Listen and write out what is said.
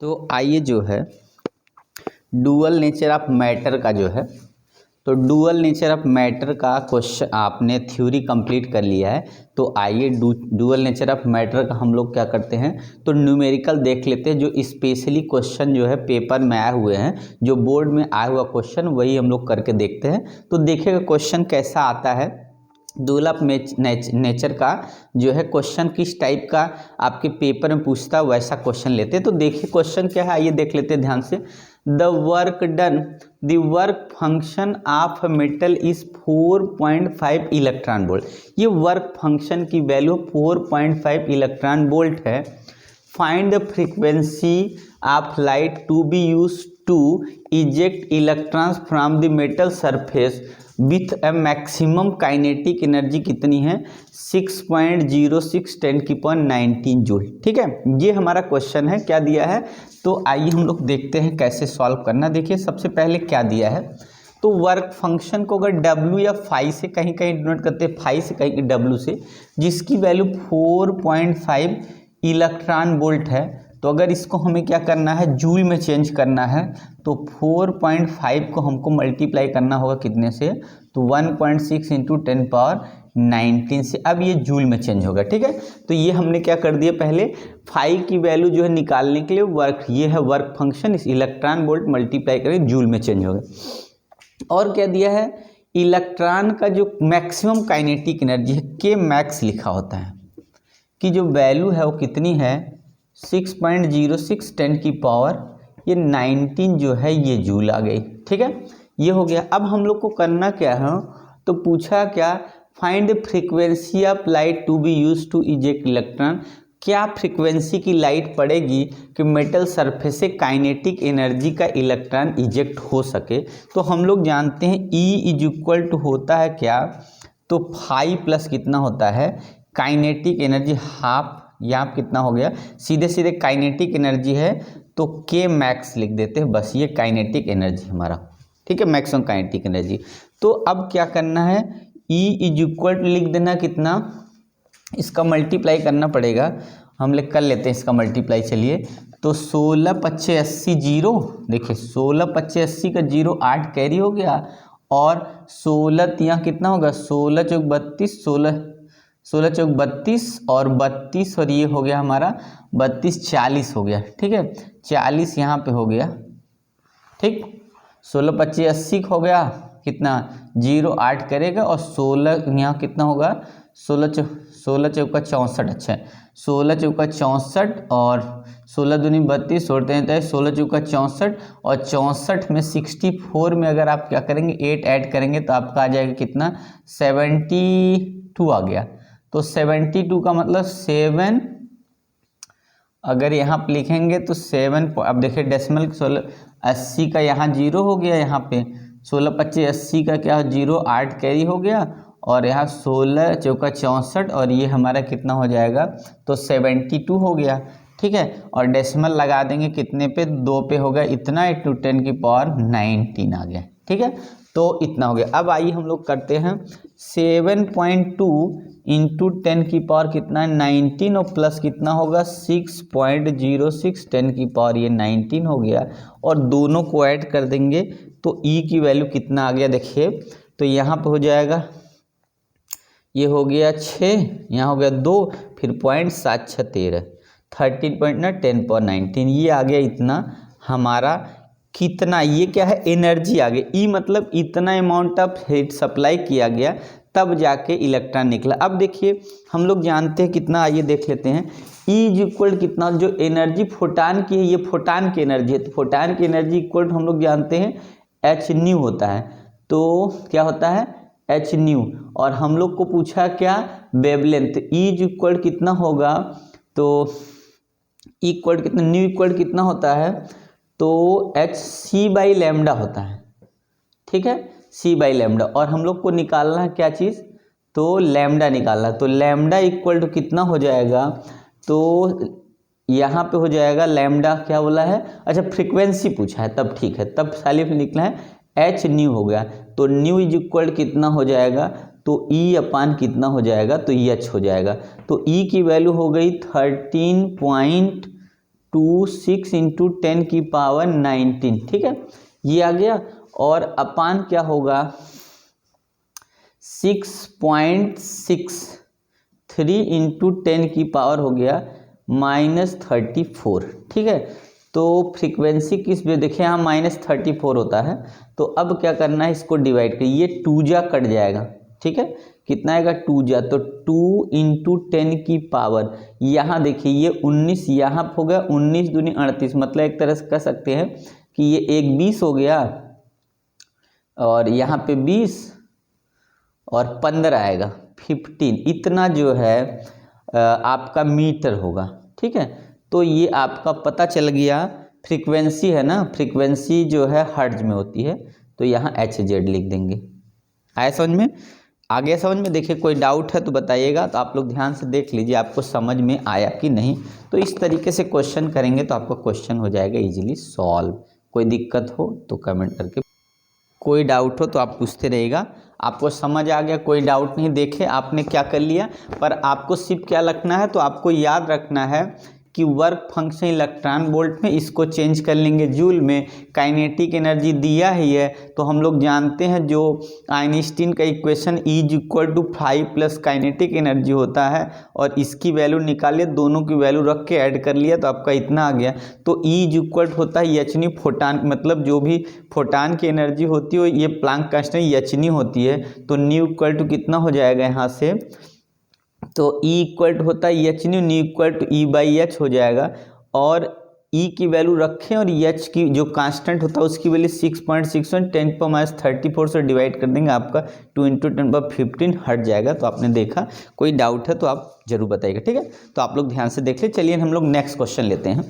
तो आइए जो है डुअल नेचर ऑफ मैटर का जो है तो डुअल नेचर ऑफ मैटर का क्वेश्चन आपने थ्योरी कंप्लीट कर लिया है। तो आइए डुअल नेचर ऑफ मैटर का हम लोग क्या करते हैं तो न्यूमेरिकल देख लेते हैं। जो स्पेशली क्वेश्चन जो है पेपर में आए हुए हैं, जो बोर्ड में आया हुआ क्वेश्चन वही हम लोग करके देखते हैं। तो देखिएगा क्वेश्चन कैसा आता है। डुअल ऑफ नेचर का जो है क्वेश्चन किस टाइप का आपके पेपर में पूछता है वैसा क्वेश्चन लेते हैं। तो देखिए क्वेश्चन क्या है, आइए देख लेते हैं ध्यान से। The work done the work function of metal is 4.5 electron volt. ये वर्क फंक्शन की वैल्यू 4.5 इलेक्ट्रॉन वोल्ट है। Find the frequency of light to be use to eject electrons from the metal surface with a maximum kinetic energy कितनी है 6.06 10⁻19 joule. ठीक है, ये हमारा question है। क्या दिया है तो आइए हम लोग देखते हैं कैसे सॉल्व करना। देखिए सबसे पहले क्या दिया है तो वर्क फंक्शन को अगर W या फाई से कहीं कहीं डिनोट करते हैं, फाई से कहीं W से, जिसकी वैल्यू 4.5 इलेक्ट्रॉन वोल्ट है। तो अगर इसको हमें क्या करना है जूल में चेंज करना है तो 4.5 को हमको मल्टीप्लाई करना होगा कितने से तो 1.6 इंटू 10⁻19 से। अब ये जूल में चेंज होगा। ठीक है, तो ये हमने क्या कर दिया, पहले फाई की वैल्यू जो है निकालने के लिए वर्क, ये है वर्क फंक्शन, इस इलेक्ट्रॉन वोल्ट मल्टीप्लाई करके जूल में चेंज होगा। और क्या दिया है इलेक्ट्रॉन का जो मैक्सिमम काइनेटिक एनर्जी है के मैक्स लिखा होता है कि जो वैल्यू है वो कितनी है 6.06 10⁻19 जो है ये जूल आ गई। ठीक है, ये हो गया। अब हम लोग को करना क्या है तो पूछा क्या, find the frequency of light to be use to eject electron. क्या फ्रीक्वेंसी की लाइट पड़ेगी कि मेटल सरफेस से काइनेटिक एनर्जी का इलेक्ट्रॉन इजेक्ट हो सके। तो हम लोग जानते हैं E इज इक्वल टू होता है क्या तो 5 प्लस कितना होता है काइनेटिक एनर्जी हाफ, यहाँ कितना हो गया सीधे सीधे काइनेटिक एनर्जी है तो के मैक्स लिख देते हैं, बस ये काइनेटिक एनर्जी हमारा। ठीक है, मैक्सिमम काइनेटिक एनर्जी। तो अब क्या करना है E इज इक्वल टू लिख देना कितना, इसका मल्टीप्लाई करना पड़ेगा। हम लोग कर लेते हैं इसका मल्टीप्लाई। चलिए तो 16 5 80 जीरो, देखिए 16 5 80 का जीरो 8 कैरी हो गया और 16 यहाँ कितना होगा 16 चौक 32, 16 चौक 32 और 32 और ये हो गया हमारा 32 40 हो गया। ठीक है, 40 यहाँ पे हो गया। ठीक, 16 25 80 हो गया कितना 0 8 करेगा और 16 यहाँ कितना होगा 16 चौका 64। अच्छा 16 चौका 64 और 16 दूनी 32 छोड़ते हैं 16 चौका 64 और 64 में 64 में अगर आप क्या करेंगे 8 ऐड करेंगे तो आपका आ जाएगा कितना 72 आ गया। तो 72 का मतलब 7, अगर यहाँ पे लिखेंगे तो 7। अब देखिए डेसिमल 80 का यहाँ 0 हो गया, यहाँ पे 16 25 80 का क्या 0 8 कैरी हो गया और यहाँ 16 चौका 64 और ये हमारा कितना हो जाएगा तो 72 हो गया। ठीक है, और डेसिमल लगा देंगे कितने पे 2 पे होगा इतना 10⁻19 आ गया। ठीक है, तो इतना हो गया। अब आइए हम लोग करते हैं 7.2 इंटू 10⁻ कितना 19 और प्लस कितना होगा 6.06 10⁻19 हो गया और दोनों को ऐड कर देंगे तो E की वैल्यू कितना आ गया देखिए। तो यहाँ पे हो जाएगा ये हो गया 6, यहाँ हो गया 2, फिर 0.7613 13.10⁻19 ये आ गया इतना हमारा कितना, ये क्या है एनर्जी आ गई। E मतलब इतना अमाउंट ऑफ हीट सप्लाई किया गया तब जाके इलेक्ट्रॉन निकला। अब देखिए हम लोग जानते हैं कितना, आइए देख लेते हैं E इज इक्वल कितना, जो एनर्जी फोटान की है ये फोटान की एनर्जी है तो फोटान की एनर्जी इक्वल हम लोग जानते हैं h न्यू होता है। तो क्या होता है h न्यू, और हम लोग को पूछा क्या वेवलेंथ E इज इक्वल कितना होगा तो इक्वल कितना न्यू इक्वल कितना होता है तो hc/λ होता है। ठीक है, c/λ, और हम लोग को निकालना है क्या चीज़ तो लैम्डा निकालना। तो लैम्डा इक्वल टू कितना हो जाएगा तो यहाँ पे हो जाएगा लैम्डा क्या बोला है, अच्छा फ्रीक्वेंसी पूछा है तब ठीक है, तब सालिफ निकला है h न्यू हो गया। तो न्यू इज इक्वल कितना हो जाएगा तो E अपान कितना हो जाएगा तो H हो जाएगा। तो E की वैल्यू हो गई 13.2 6 इंटू 10 की पावर 19, ठीक है, ये आ गया। और अपान क्या होगा 6.63 इंटू 10 की पावर हो गया -34, ठीक है। तो फ्रीक्वेंसी किस में देखें यहाँ -34 होता है, तो अब क्या करना है, इसको डिवाइड करिए, ये 2 जा कट जाएगा, ठीक है, कितना आएगा 2 जा, तो 2 इंटू 10 की पावर, यहाँ देखिए ये 19, यहाँ हो गया 19 दूनी 38, मतलब एक तरह से कह सकते हैं कि ये एक 20 हो गया, और यहाँ पे 20 और 15 आएगा 15, इतना जो है आपका मीटर होगा, ठीक है। तो ये आपका पता चल गया, फ्रीक्वेंसी है ना, फ्रीक्वेंसी जो है हर्ट्ज में होती है, तो यहाँ HZ लिख देंगे। आया समझ में, आगे समझ में। देखिए कोई डाउट है तो बताइएगा, तो आप लोग ध्यान से देख लीजिए आपको समझ में आया कि नहीं। तो इस तरीके से क्वेश्चन करेंगे तो आपका क्वेश्चन हो जाएगा इजीली सॉल्व। कोई दिक्कत हो तो कमेंट करके, कोई डाउट हो तो आप पूछते रहिएगा। आपको समझ आ गया, कोई डाउट नहीं, देखे आपने क्या कर लिया, पर आपको सिर्फ क्या रखना है, तो आपको याद रखना है कि वर्क फंक्शन इलेक्ट्रॉन वोल्ट में, इसको चेंज कर लेंगे जूल में। काइनेटिक एनर्जी दिया ही है, तो हम लोग जानते हैं जो आइंस्टीन का equation E=5 plus kinetic energy होता है, और इसकी वैल्यू निकालिए, दोनों की वैल्यू रख के ऐड कर लिया तो आपका इतना आ गया। तो E होता है h फोटान, मतलब जो भी फोटान की एनर्जी होती है ये प्लांक कांस्टेंट h होती है, तो न्यू कितना हो जाएगा यहाँ से, तो E होता है h/E/h हो जाएगा, और E की वैल्यू रखें और H की जो कांस्टेंट होता है उसकी वैल्यू 6.61 10⁻34 से डिवाइड कर देंगे, आपका 2 × 10⁻15 हट जाएगा। तो आपने देखा, कोई डाउट है तो आप जरूर बताइएगा, ठीक है। तो आप लोग ध्यान से देख ले। चलिए हम लोग नेक्स्ट क्वेश्चन लेते हैं।